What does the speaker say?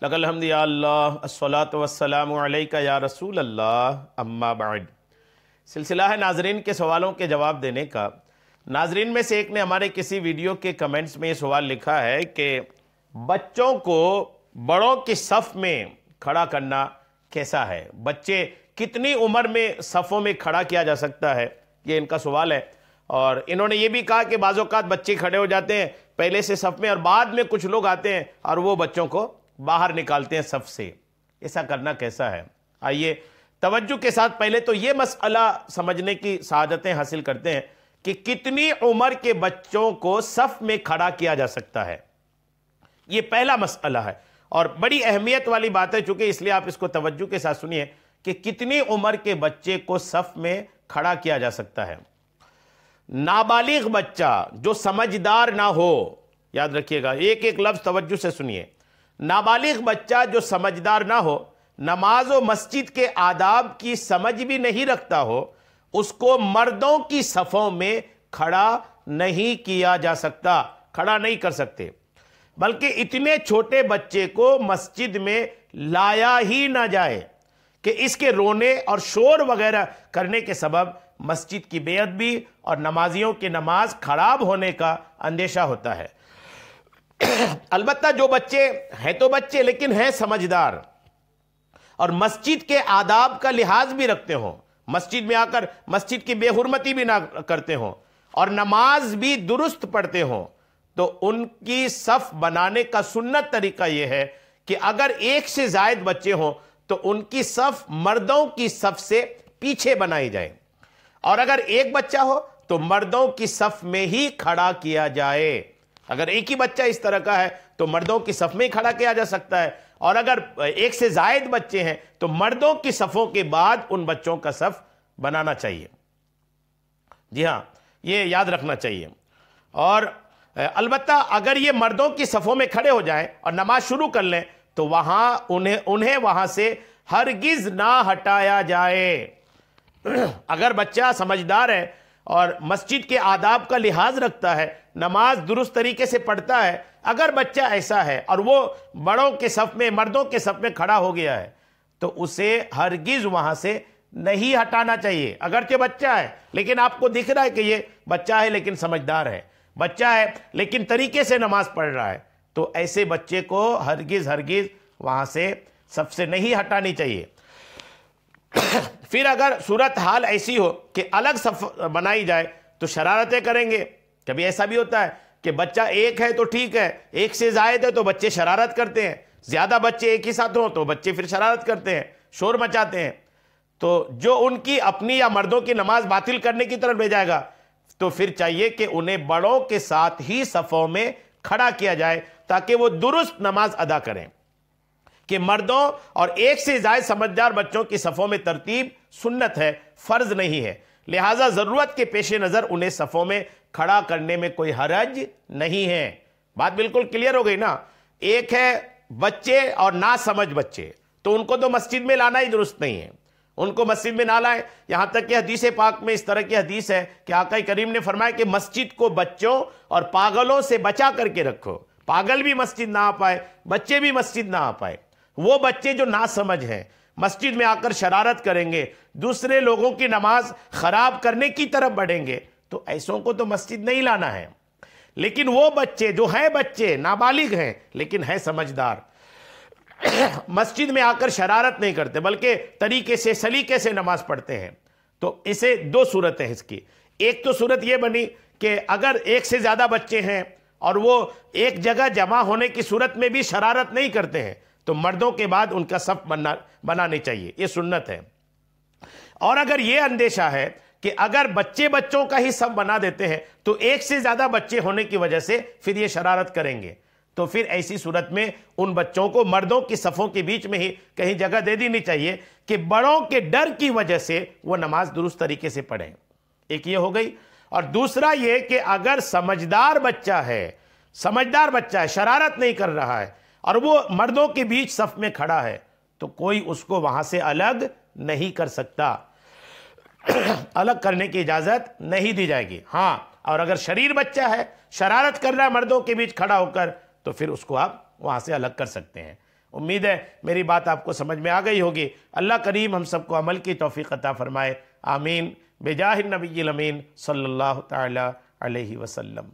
لک الحمد یا اللہ الصلاۃ والسلام علیکہ یا رسول اللہ اما بعد۔ سلسلہ ہے ناظرین کے سوالوں کے جواب دینے کا۔ ناظرین میں سے ایک نے ہمارے کسی ویڈیو کے کمنٹس میں یہ سوال لکھا ہے کہ بچوں کو بڑوں کی صف میں کھڑا کرنا کیسا ہے؟ بچے کتنی عمر میں صفوں میں کھڑا کیا جا سکتا ہے؟ یہ ان کا سوال ہے۔ اور انہوں نے یہ بھی کہا کہ بعض اوقات بچے کھڑے ہو جاتے ہیں پہلے سے صف میں، اور بعد میں کچھ لوگ آتے ہیں اور وہ بچوں کو باہر نکالتے ہیں صف سے۔ ایسا کرنا کیسا ہے؟ آئیے توجہ کے ساتھ پہلے تو یہ مسئلہ سمجھنے کی سعادتیں حاصل کرتے ہیں کہ کتنی عمر کے بچوں کو صف میں کھڑا کیا جا سکتا ہے۔ یہ پہلا مسئلہ ہے اور بڑی اہمیت والی بات ہے، چونکہ اس لیے آپ اس کو توجہ کے ساتھ سنیے کہ کتنی عمر کے بچے کو صف میں کھڑا کیا جا سکتا ہے۔ نابالغ بچہ جو سمجھدار نہ ہو، یاد رکھیے گا، ایک ایک لفظ توجہ سے سنیے۔ نابالغ بچہ جو سمجھدار نہ ہو، نماز و مسجد کے آداب کی سمجھ بھی نہیں رکھتا ہو، اس کو مردوں کی صفوں میں کھڑا نہیں کیا جا سکتا، کھڑا نہیں کر سکتے۔ بلکہ اتنے چھوٹے بچے کو مسجد میں لایا ہی نہ جائے کہ اس کے رونے اور شور وغیرہ کرنے کے سبب مسجد کی بے ادبی اور نمازیوں کی نماز خراب ہونے کا اندیشہ ہوتا ہے۔ البتہ جو بچے ہیں تو بچے لیکن ہیں سمجھدار اور مسجد کے آداب کا لحاظ بھی رکھتے ہوں، مسجد میں آ کر مسجد کی بے حرمتی بھی نہ کرتے ہوں اور نماز بھی درست پڑھتے ہوں، تو ان کی صف بنانے کا سنت طریقہ یہ ہے کہ اگر ایک سے زائد بچے ہوں تو ان کی صف مردوں کی صف سے پیچھے بنائی جائے، اور اگر ایک بچہ ہو تو مردوں کی صف میں ہی کھڑا کیا جائے۔ اگر ایک ہی بچہ اس طرح کا ہے تو مردوں کی صف میں ہی کھڑا کیا جا سکتا ہے، اور اگر ایک سے زائد بچے ہیں تو مردوں کی صفوں کے بعد ان بچوں کا صف بنانا چاہیے۔ جی ہاں، یہ یاد رکھنا چاہیے۔ اور البتہ اگر یہ مردوں کی صفوں میں کھڑے ہو جائیں اور نماز شروع کر لیں تو انہیں وہاں سے ہرگز نہ ہٹایا جائے۔ اگر بچہ سمجھدار ہے اور مسجد کے آداب کا لحاظ رکھتا ہے، نماز درست طریقے سے پڑھتا ہے، اگر بچہ ایسا ہے اور وہ بڑوں کے صف میں، مردوں کے صف میں کھڑا ہو گیا ہے تو اسے ہرگز وہاں سے نہیں ہٹانا چاہیے۔ اگرچہ بچہ ہے لیکن آپ کو دکھ رہا ہے کہ یہ بچہ ہے لیکن سمجھدار ہے، بچہ ہے لیکن طریقے سے نماز پڑھ رہا ہے، تو ایسے بچے کو ہرگز وہاں سے صف سے نہیں ہٹانی چاہیے۔ پھر اگر صورتحال ایسی ہو کہ الگ صف بنائی جائے تو شرارتیں کریں گے۔ کبھی ایسا بھی ہوتا ہے کہ بچہ ایک ہے تو ٹھیک ہے، ایک سے زائد ہے تو بچے شرارت کرتے ہیں، زیادہ بچے ایک ہی ساتھ ہوں تو بچے پھر شرارت کرتے ہیں، شور مچاتے ہیں، تو جو ان کی اپنی یا مردوں کی نماز باطل کرنے کی طرف لے جائے گا، تو پھر چاہیے کہ انہیں بڑوں کے ساتھ ہی صفوں میں کھڑا کیا جائے تاکہ وہ درست نماز ادا کریں۔ کہ مردوں اور ایک سے زائد سمجھدار بچوں کی صفوں میں ترتیب سنت ہے، فرض نہیں ہے، لہٰذا ضرورت کے پیش نظر انہیں صفوں میں کھڑا کرنے میں کوئی حرج نہیں ہے۔ بات بالکل کلیئر ہو گئی نا؟ ایک ہے بچے اور نا سمجھ بچے، تو ان کو تو مسجد میں لانا ہی درست نہیں ہے، ان کو مسجد میں نہ لائیں۔ یہاں تک کہ حدیث پاک میں اس طرح کی حدیث ہے کہ آقا کریم نے فرمایا کہ مسجد کو بچوں اور پاگلوں سے بچا کر کے رکھو۔ پاگل بھی مسجد نہ آ پائے، بچے بھی مسجد نہ آ پائے۔ وہ بچے جو نا سمجھ ہیں مسجد میں آ کر شرارت کریں گے، دوسرے لوگوں کی نماز خراب کرنے کی طرف بڑھیں گے، تو ایسوں کو تو مسجد نہیں لانا ہے۔ لیکن وہ بچے جو ہیں، بچے نابالغ ہیں لیکن ہیں سمجھدار، مسجد میں آ کر شرارت نہیں کرتے بلکہ طریقے سے سلیقے سے نماز پڑھتے ہیں، تو اسے دو صورت ہے اس کی۔ ایک تو صورت یہ بنی کہ اگر ایک سے زیادہ بچے ہیں اور وہ ایک جگہ جمع ہونے کی صورت میں بھی شرارت نہیں کرتے ہیں تو مردوں کے بعد ان کا صف بنانی چاہیے، یہ سنت ہے۔ اور اگر یہ اندیشہ ہے کہ اگر بچوں کا ہی صف بنا دیتے ہیں تو ایک سے زیادہ بچے ہونے کی وجہ سے پھر یہ شرارت کریں گے، تو پھر ایسی صورت میں ان بچوں کو مردوں کی صفوں کے بیچ میں ہی کہیں جگہ دے دینی چاہیے کہ بڑوں کے ڈر کی وجہ سے وہ نماز درست طریقے سے پڑھیں۔ ایک یہ ہو گئی، اور دوسرا یہ کہ اگر سمجھدار بچہ ہے، شرارت نہیں کر رہا ہے اور وہ مردوں کے بیچ صف میں کھڑا ہے تو کوئی اس کو وہاں سے الگ نہیں کر سکتا، الگ کرنے کی اجازت نہیں دی جائے گی۔ ہاں، اور اگر شریر بچہ ہے، شرارت کر رہا ہے مردوں کے بیچ کھڑا ہو کر، تو پھر اس کو آپ وہاں سے الگ کر سکتے ہیں۔ امید ہے میری بات آپ کو سمجھ میں آ گئی ہوگی۔ اللہ کریم ہم سب کو عمل کی توفیق عطا فرمائے، آمین، بجاہ النبی الامین صلی اللہ تعالی علیہ وسلم۔